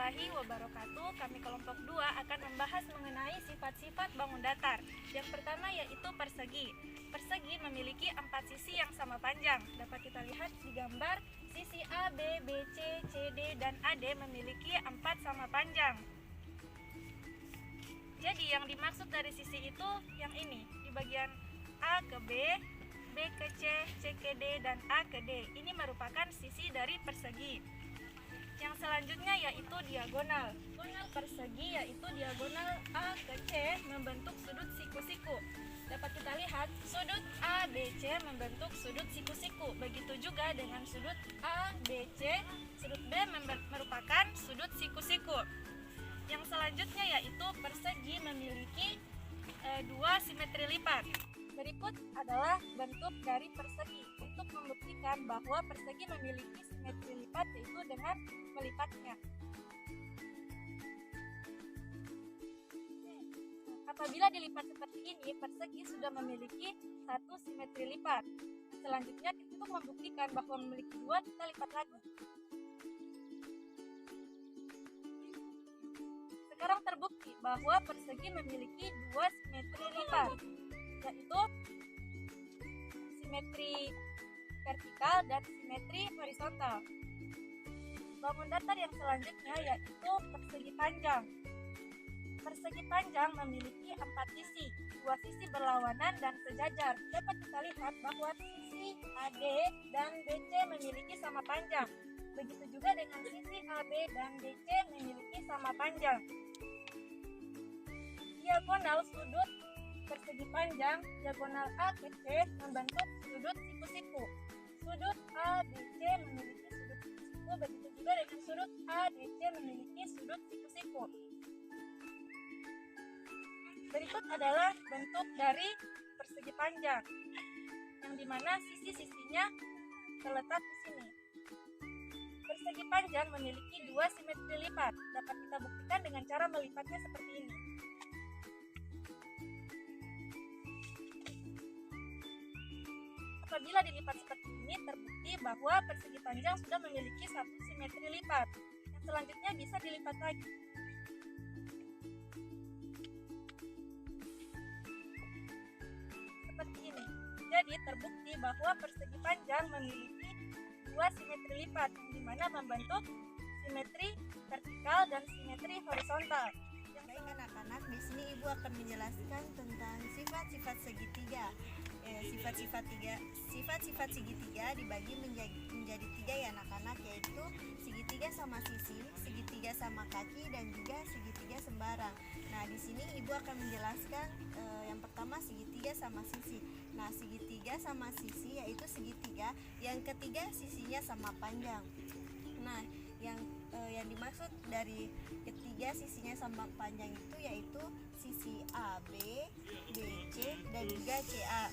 warahmatullahi wabarakatuh. Kami kelompok 2 akan membahas mengenai sifat-sifat bangun datar. Yang pertama yaitu persegi. Persegi memiliki 4 sisi yang sama panjang. Dapat kita lihat di gambar, sisi A, B, B, C, C, D, dan AD memiliki 4 sama panjang. Jadi yang dimaksud dari sisi itu yang ini, di bagian A ke B, B ke C, C ke D, dan A ke D. Ini merupakan sisi dari persegi. Yang selanjutnya yaitu diagonal. Diagonal persegi yaitu diagonal A ke C membentuk sudut siku-siku. Dapat kita lihat sudut ABC membentuk sudut siku-siku. Begitu juga dengan sudut ABC, sudut B merupakan sudut siku-siku. Yang selanjutnya yaitu persegi memiliki 2 simetri lipat. Berikut adalah bentuk dari persegi. Untuk membuktikan bahwa persegi memiliki simetri lipat yaitu dengan melipatnya. Apabila dilipat seperti ini, persegi sudah memiliki 1 simetri lipat. Selanjutnya untuk membuktikan bahwa memiliki 2, kita lipat lagi. Sekarang terbukti bahwa persegi memiliki 2 simetri lipat, yaitu simetri vertikal dan simetri horizontal. Bangun datar yang selanjutnya yaitu persegi panjang. Persegi panjang memiliki 4 sisi, 2 sisi berlawanan dan sejajar. Dapat kita lihat bahwa sisi AD dan BC memiliki sama panjang. Begitu juga dengan sisi AB dan BC memiliki sama panjang. Diagonal sudut persegi panjang, diagonal A ke C membentuk sudut siku-siku. Sudut ABC memiliki sudut siku-siku, begitu juga dengan sudut ADC memiliki sudut siku-siku. Berikut adalah bentuk dari persegi panjang, yang dimana sisi-sisinya terletak di sini. Persegi panjang memiliki 2 simetri lipat. Dapat kita buktikan dengan cara melipatnya seperti ini. Apabila dilipat seperti ini, terbukti bahwa persegi panjang sudah memiliki 1 simetri lipat. Yang selanjutnya bisa dilipat lagi. Seperti ini. Jadi terbukti bahwa persegi panjang memiliki 2 simetri lipat, yang dimana membentuk simetri vertikal dan simetri horizontal. Baik anak-anak, di sini Ibu akan menjelaskan tentang sifat-sifat segitiga. Sifat-sifat segitiga dibagi menjadi 3 ya anak-anak, yaitu segitiga sama sisi, segitiga sama kaki, dan juga segitiga sembarang. Nah, di sini Ibu akan menjelaskan yang pertama segitiga sama sisi. Nah, segitiga sama sisi yaitu segitiga yang ketiga sisinya sama panjang. Nah, yang dimaksud dari ketiga sisinya sama panjang itu yaitu sisi AB, BC, dan juga CA.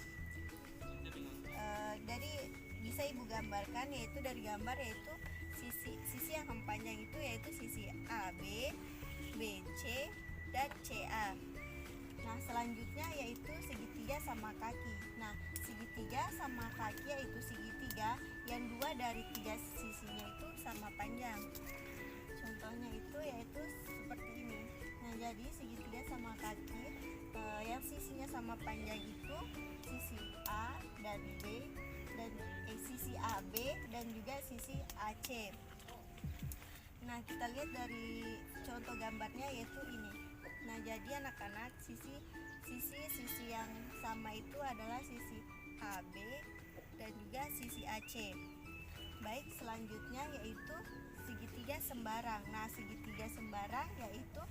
Dari bisa Ibu gambarkan yaitu dari gambar yaitu sisi yang panjang itu yaitu sisi AB, BC, dan CA. Nah, selanjutnya yaitu segitiga sama kaki. Nah, segitiga sama kaki yaitu segitiga yang 2 dari 3 sisinya itu sama panjang. Contohnya itu yaitu seperti ini. Nah, jadi segitiga sama kaki yang sisinya sama panjang itu sisi A dan B dan sisi AB dan juga sisi AC. Nah, kita lihat dari contoh gambarnya yaitu ini. Nah, jadi anak-anak sisi yang sama itu adalah sisi AB dan juga sisi AC. Baik, selanjutnya yaitu segitiga sembarang. Nah, segitiga sembarang yaitu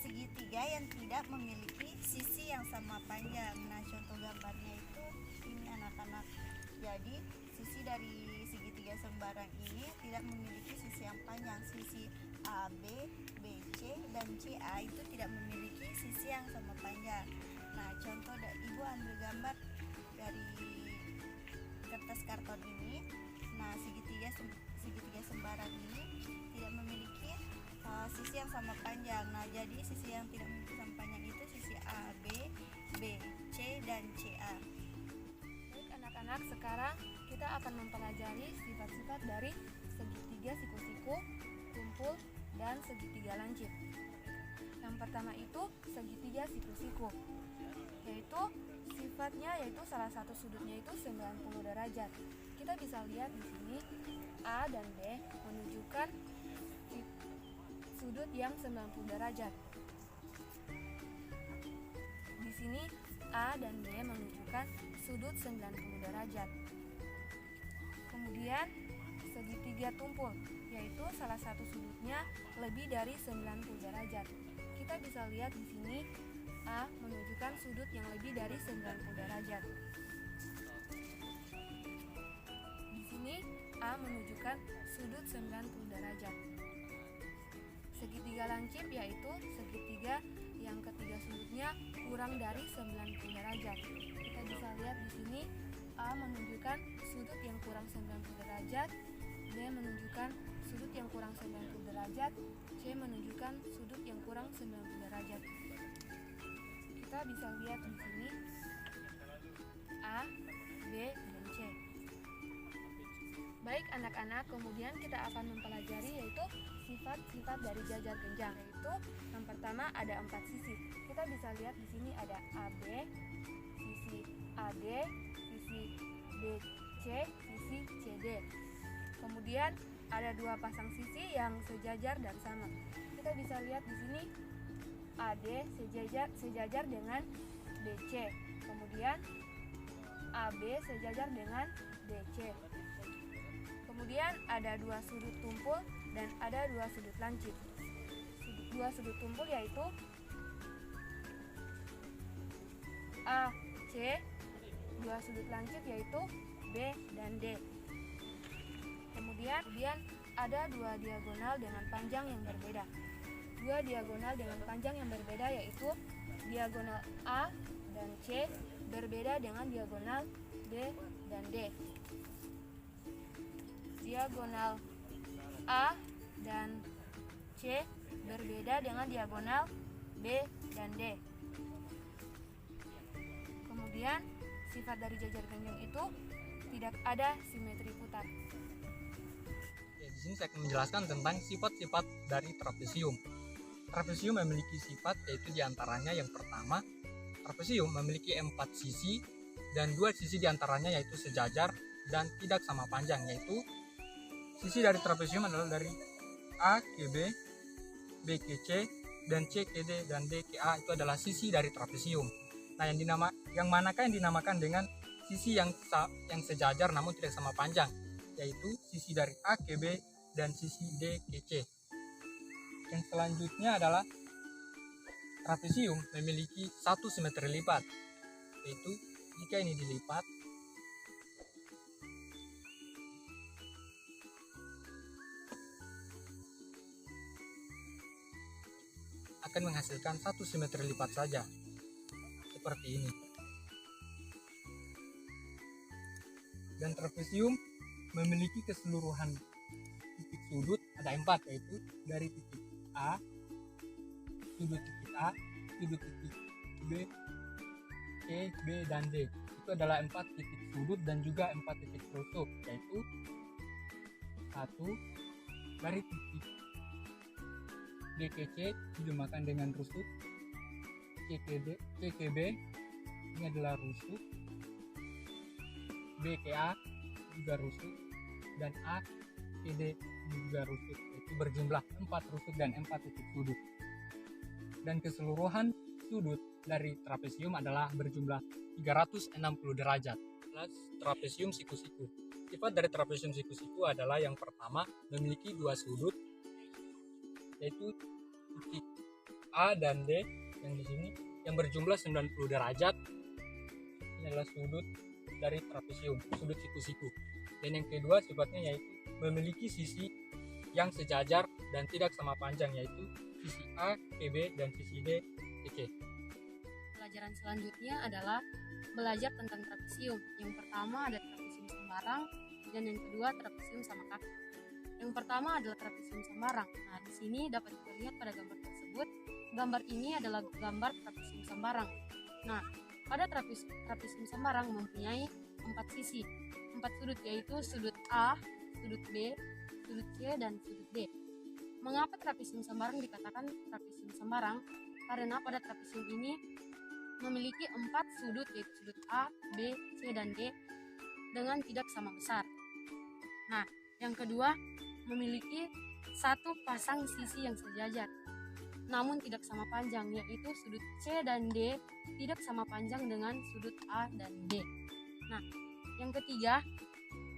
segitiga yang tidak memiliki sisi yang sama panjang. Nah, contoh gambarnya itu ini anak-anak. Jadi, sisi dari segitiga sembarang ini tidak memiliki sisi yang panjang. Sisi AB, BC, dan CA itu tidak memiliki sisi yang sama panjang. Nah, contoh Ibu ambil gambar dari kertas karton ini. Nah, segitiga sembarang ini tidak memiliki sisi yang sama panjang. Nah, jadi sisi yang tidak memiliki sama panjang itu sisi AB, BC, dan CA. Baik anak-anak, sekarang kita akan mempelajari sifat-sifat dari segitiga siku-siku, tumpul, dan segitiga lancip. Yang pertama itu segitiga siku-siku, yaitu sifatnya yaitu salah satu sudutnya itu 90 derajat. Kita bisa lihat di sini A dan B menunjukkan sudut yang 90 derajat. Di sini A dan B menunjukkan sudut 90 derajat. Kemudian segitiga tumpul, yaitu salah satu sudutnya lebih dari 90 derajat. Kita bisa lihat di sini A menunjukkan sudut yang lebih dari 90 derajat. Di sini A menunjukkan sudut 90 derajat. Segitiga lancip yaitu segitiga yang ketiga sudutnya kurang dari 90 derajat. Kita bisa lihat di sini A menunjukkan sudut yang kurang 90 derajat, B menunjukkan sudut yang kurang 90 derajat, C menunjukkan sudut yang kurang 90 derajat. Kita bisa lihat di sini A, B, dan C. Baik anak-anak, kemudian kita akan mempelajari yaitu sifat-sifat dari jajar genjang. Yaitu yang pertama ada 4 sisi. Kita bisa lihat di sini ada AB, sisi AD, sisi BC, sisi CD. Kemudian ada 2 pasang sisi yang sejajar dan sama. Kita bisa lihat di sini AD sejajar dengan BC. Kemudian AB sejajar dengan DC. Kemudian ada 2 sudut tumpul dan ada 2 sudut lancip. 2 sudut tumpul yaitu AC, 2 sudut lancip yaitu B dan D. Kemudian ada 2 diagonal dengan panjang yang berbeda. 2 diagonal dengan panjang yang berbeda yaitu diagonal A dan C berbeda dengan diagonal B dan D. Diagonal A dan C berbeda dengan diagonal B dan D. Kemudian sifat dari jajar genjang itu tidak ada simetri putar. Di sini saya akan menjelaskan tentang sifat-sifat dari trapesium. Trapesium memiliki sifat yaitu diantaranya yang pertama, trapesium memiliki 4 sisi dan 2 sisi diantaranya yaitu sejajar dan tidak sama panjang, yaitu sisi dari trapesium adalah dari A ke B, B ke C, dan C ke D, dan D ke A. Itu adalah sisi dari trapesium. Nah, yang manakah yang dinamakan dengan sisi yang sejajar namun tidak sama panjang, yaitu sisi dari A ke B dan sisi D ke C. Yang selanjutnya adalah trapesium memiliki 1 simetri lipat, yaitu jika ini dilipat akan menghasilkan 1 simetri lipat saja, seperti ini. Dan trapesium memiliki keseluruhan titik sudut ada 4, yaitu dari titik A, sudut titik A, sudut titik B, C, B, dan D. Itu adalah 4 titik sudut dan juga 4 titik rusuk, yaitu 1 dari titik D ke C dijemakan dengan rusuk, C ke B ini adalah rusuk, B ke A juga rusuk, dan A ke D juga rusuk, yaitu berjumlah 4 rusuk dan 4 titik sudut. Dan keseluruhan sudut dari trapesium adalah berjumlah 360 derajat. Plus trapesium siku-siku. Sifat dari trapesium siku-siku adalah yang pertama memiliki 2 sudut, yaitu titik A dan D yang di sini yang berjumlah 90 derajat. Ini adalah sudut dari trapesium, sudut siku-siku. Dan yang kedua sifatnya yaitu memiliki sisi yang sejajar dan tidak sama panjang, yaitu sisi A ke B dan sisi D ke C. Pelajaran selanjutnya adalah belajar tentang trapesium. Yang pertama ada trapesium sembarang dan yang kedua trapesium sama kaki. Yang pertama adalah trapesium sembarang. Nah, di sini dapat kita lihat pada gambar tersebut, gambar ini adalah gambar trapesium sembarang. Nah, pada trapesium sembarang mempunyai 4 sisi, 4 sudut, yaitu sudut A, sudut B, sudut C, dan sudut D. mengapa trapesium sembarang dikatakan trapesium sembarang? Karena pada trapesium ini memiliki 4 sudut, yaitu sudut A, B, C, dan D dengan tidak sama besar. Nah, yang kedua memiliki satu pasang sisi yang sejajar namun tidak sama panjang, yaitu sudut C dan D tidak sama panjang dengan sudut A dan D. Nah, yang ketiga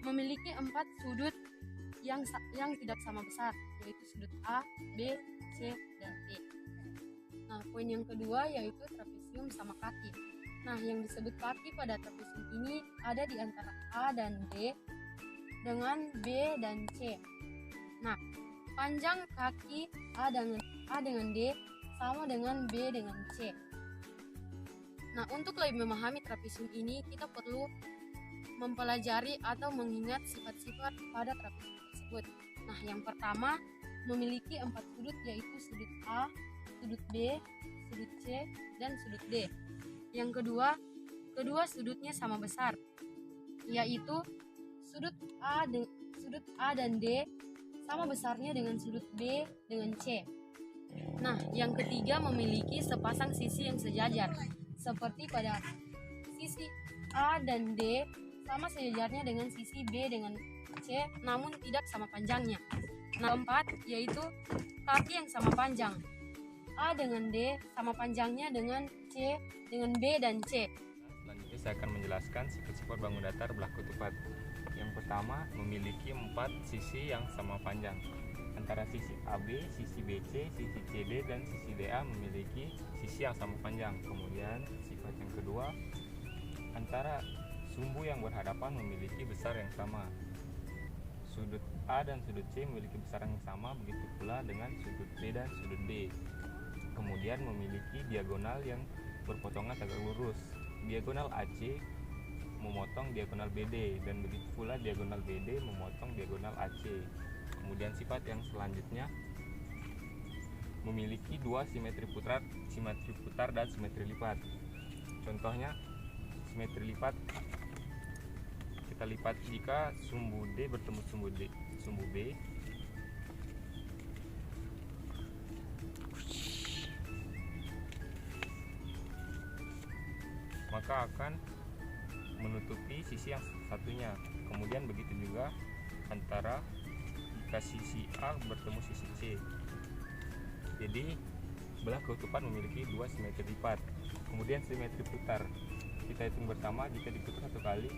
memiliki 4 sudut yang tidak sama besar, yaitu sudut A, B, C, dan D. Nah, poin yang kedua yaitu trapesium sama kaki. Nah, yang disebut kaki pada trapesium ini ada di antara A dan D dengan B dan C. Nah, panjang kaki A dengan D sama dengan B dengan C. Nah, untuk lebih memahami trapesium ini, kita perlu mempelajari atau mengingat sifat-sifat pada trapesium tersebut. Nah, yang pertama memiliki 4 sudut, yaitu sudut A, sudut B, sudut C, dan sudut D. Yang kedua sudutnya sama besar, yaitu sudut A dan D sama besarnya dengan sudut B dengan C. Nah, yang ketiga memiliki sepasang sisi yang sejajar, seperti pada sisi A dan D sama sejajarnya dengan sisi B dengan C, namun tidak sama panjangnya. Nah, keempat yaitu kaki yang sama panjang. A dengan D sama panjangnya dengan C dengan B dan C. Selanjutnya saya akan menjelaskan sifat-sifat bangun datar belah ketupat. Yang pertama memiliki 4 sisi yang sama panjang. Antara sisi AB, sisi BC, sisi CD, dan sisi DA memiliki sisi yang sama panjang. Kemudian sifat yang kedua, antara sumbu yang berhadapan memiliki besar yang sama. Sudut A dan sudut C memiliki besar yang sama, begitu pula dengan sudut B dan sudut D. Kemudian memiliki diagonal yang berpotongan tegak lurus. Diagonal AC memotong diagonal BD, dan begitu pula diagonal BD memotong diagonal AC. Kemudian sifat yang selanjutnya memiliki 2 simetri putar dan simetri lipat. Contohnya simetri lipat, kita lipat jika sumbu D bertemu sumbu B, maka akan menutupi sisi yang satunya. Kemudian begitu juga antara jika sisi A bertemu sisi C. Jadi belah ketupat memiliki 2 simetri lipat. Kemudian simetri putar, kita hitung bersama. Jika diputar 1 kali,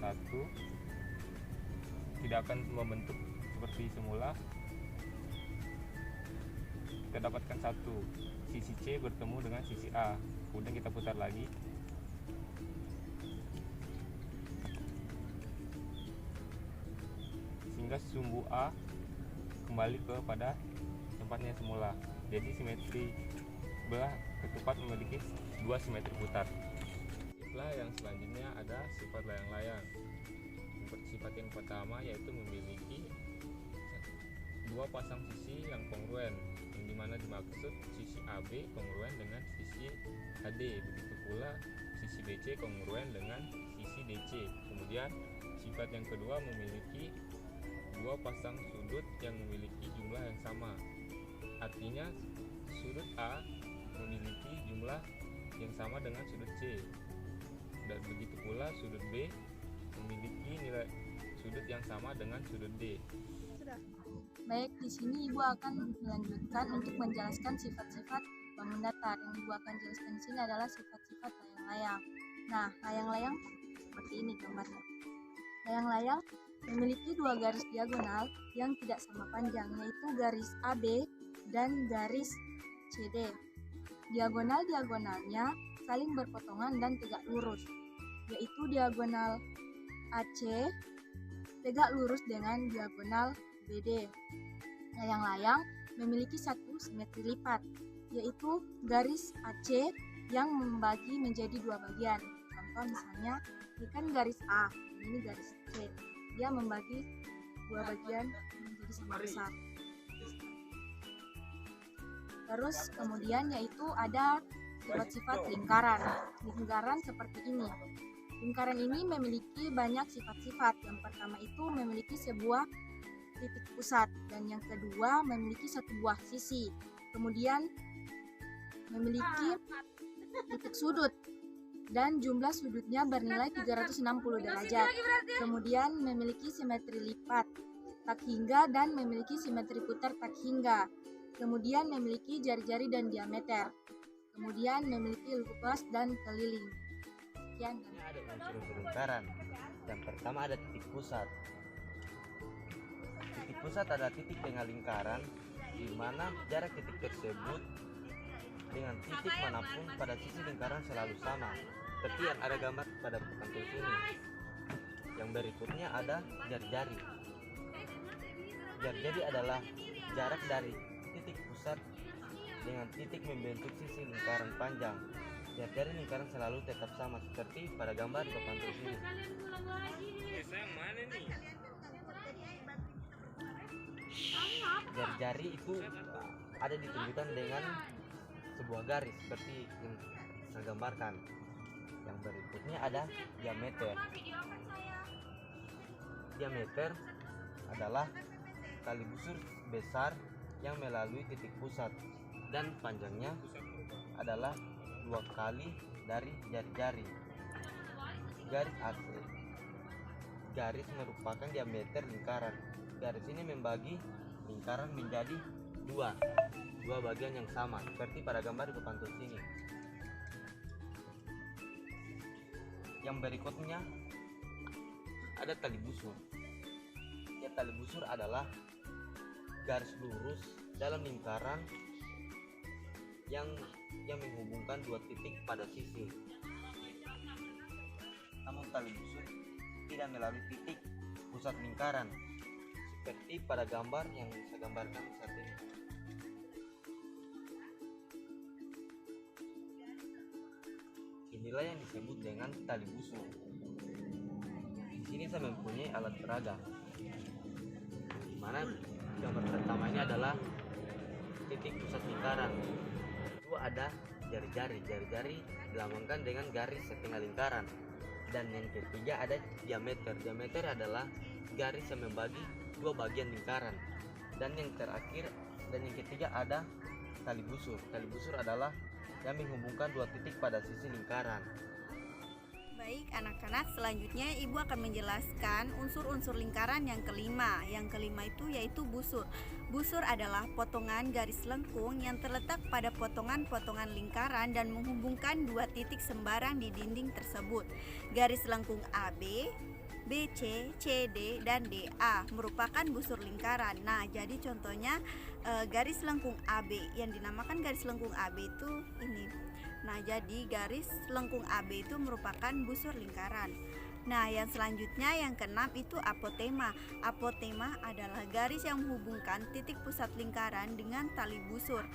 1, tidak akan membentuk seperti semula. Kita dapatkan 1, sisi C bertemu dengan sisi A. Kemudian kita putar lagi, sehingga sumbu A kembali kepada tempatnya semula. Jadi simetri belah ketupat memiliki 2 simetri putar. Setelah yang selanjutnya ada sifat layang-layang. Sifat yang pertama yaitu memiliki 2 pasang sisi yang kongruen, yang dimana dimaksud sisi AB kongruen dengan sisi AD, begitu pula sisi BC kongruen dengan sisi DC. Kemudian sifat yang kedua memiliki 2 pasang sudut yang memiliki jumlah yang sama. Artinya sudut A memiliki jumlah yang sama dengan sudut C, dan begitu pula sudut B memiliki nilai sudut yang sama dengan sudut D. Baik, di sini Ibu akan melanjutkan untuk menjelaskan sifat-sifat bangun datar. Yang Ibu akan jelaskan di sini adalah sifat-sifat layang-layang. Nah, layang-layang seperti ini gambarnya. Layang-layang memiliki 2 garis diagonal yang tidak sama panjang, yaitu garis AB dan garis CD. Diagonal-diagonalnya saling berpotongan dan tegak lurus, yaitu diagonal AC tegak lurus dengan diagonal BD. Layang-layang memiliki 1 simetri lipat, yaitu garis AC yang membagi menjadi 2 bagian. Contoh misalnya, ini kan garis A, ini garis C. Dia membagi 2 bagian menjadi sama besar. Terus kemudian yaitu ada sifat-sifat lingkaran. Lingkaran seperti ini. Lingkaran ini memiliki banyak sifat-sifat. Yang pertama itu memiliki sebuah titik pusat, dan yang kedua memiliki satu buah sisi. Kemudian memiliki titik sudut dan jumlah sudutnya bernilai 360 derajat. Kemudian memiliki simetri lipat tak hingga dan memiliki simetri putar tak hingga. Kemudian memiliki jari-jari dan diameter. Kemudian memiliki luas dan keliling. Sekian. Ini ada unsur-unsur lingkaran. Yang pertama ada titik pusat. Titik pusat adalah titik tengah lingkaran di mana jarak titik tersebut dengan titik manapun pada sisi lingkaran selalu sama. Seperti yang ada gambar pada pentul sini. Yang berikutnya ada jari-jari. Jari-jari adalah jarak dari titik pusat dengan titik membentuk sisi lingkaran panjang. Jari-jari lingkaran selalu tetap sama seperti pada gambar di pentul sini. Jari-jari itu ada ditunjukkan dengan sebuah garis seperti yang saya gambarkan. Yang berikutnya ada diameter. Diameter adalah tali busur besar yang melalui titik pusat dan panjangnya adalah 2 kali dari jari-jari. Garis AC. Garis merupakan diameter lingkaran. Garis ini membagi lingkaran menjadi dua bagian yang sama seperti pada gambar di pantul sini. Yang berikutnya ada tali busur. Ya, tali busur adalah garis lurus dalam lingkaran yang menghubungkan dua titik pada sisi. Namun tali busur tidak melalui titik pusat lingkaran seperti pada gambar yang saya gambarkan saat ini. Inilah yang disebut dengan tali busur. Di sini saya mempunyai alat peraga. Di mana gambar pertama ini adalah titik pusat lingkaran. Kedua ada jari-jari. Jari-jari dilambangkan dengan garis setengah lingkaran. Dan yang ketiga ada diameter. Diameter adalah garis yang membagi dua bagian lingkaran. Dan yang terakhir dan yang ketiga ada tali busur. Tali busur adalah yang menghubungkan dua titik pada sisi lingkaran. Baik anak-anak, selanjutnya Ibu akan menjelaskan unsur-unsur lingkaran yang kelima. Yang kelima itu yaitu busur. Busur adalah potongan garis lengkung yang terletak pada potongan-potongan lingkaran dan menghubungkan dua titik sembarang di dinding tersebut. Garis lengkung AB, BC, CD, dan DA merupakan busur lingkaran. Nah, jadi contohnya garis lengkung AB yang dinamakan garis lengkung AB itu ini. Nah, jadi garis lengkung AB itu merupakan busur lingkaran. Nah, yang selanjutnya yang keenam itu apotema. Apotema adalah garis yang menghubungkan titik pusat lingkaran dengan tali busur.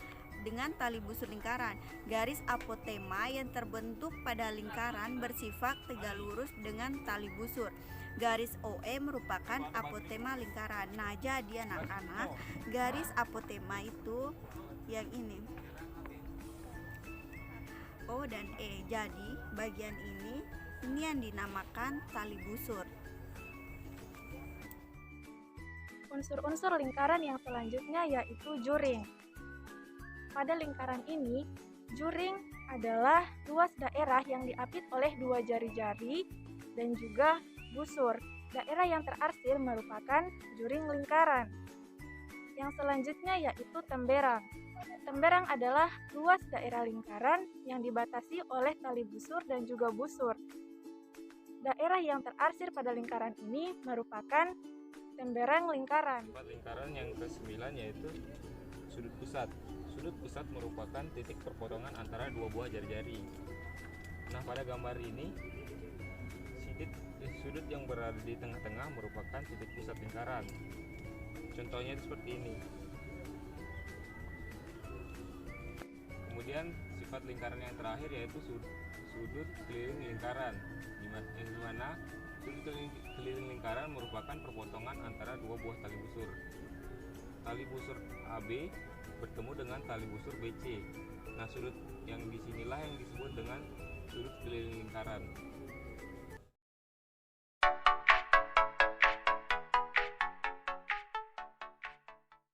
Lingkaran. Garis apotema yang terbentuk pada lingkaran bersifat tegak lurus dengan tali busur. Garis OE merupakan apotema lingkaran. Nah, jadi anak-anak, garis apotema itu yang ini. O dan E. Jadi, bagian ini yang dinamakan tali busur. Unsur-unsur lingkaran yang selanjutnya yaitu juring. Pada lingkaran ini, juring adalah luas daerah yang diapit oleh dua jari-jari dan juga busur. Daerah yang terarsir merupakan juring lingkaran. Yang selanjutnya yaitu temberang. Temberang adalah luas daerah lingkaran yang dibatasi oleh tali busur dan juga busur. Daerah yang terarsir pada lingkaran ini merupakan temberang lingkaran. Sifat lingkaran yang ke-9 yaitu sudut pusat. Sudut pusat merupakan titik perpotongan antara dua buah jari-jari. Nah, pada gambar ini sudut yang berada di tengah-tengah merupakan titik pusat lingkaran. Contohnya seperti ini. Kemudian sifat lingkaran yang terakhir yaitu sudut keliling lingkaran, di mana sudut keliling lingkaran merupakan perpotongan antara dua buah tali busur. Tali busur AB bertemu dengan tali busur BC. Nah, sudut yang disinilah yang disebut dengan sudut keliling lingkaran.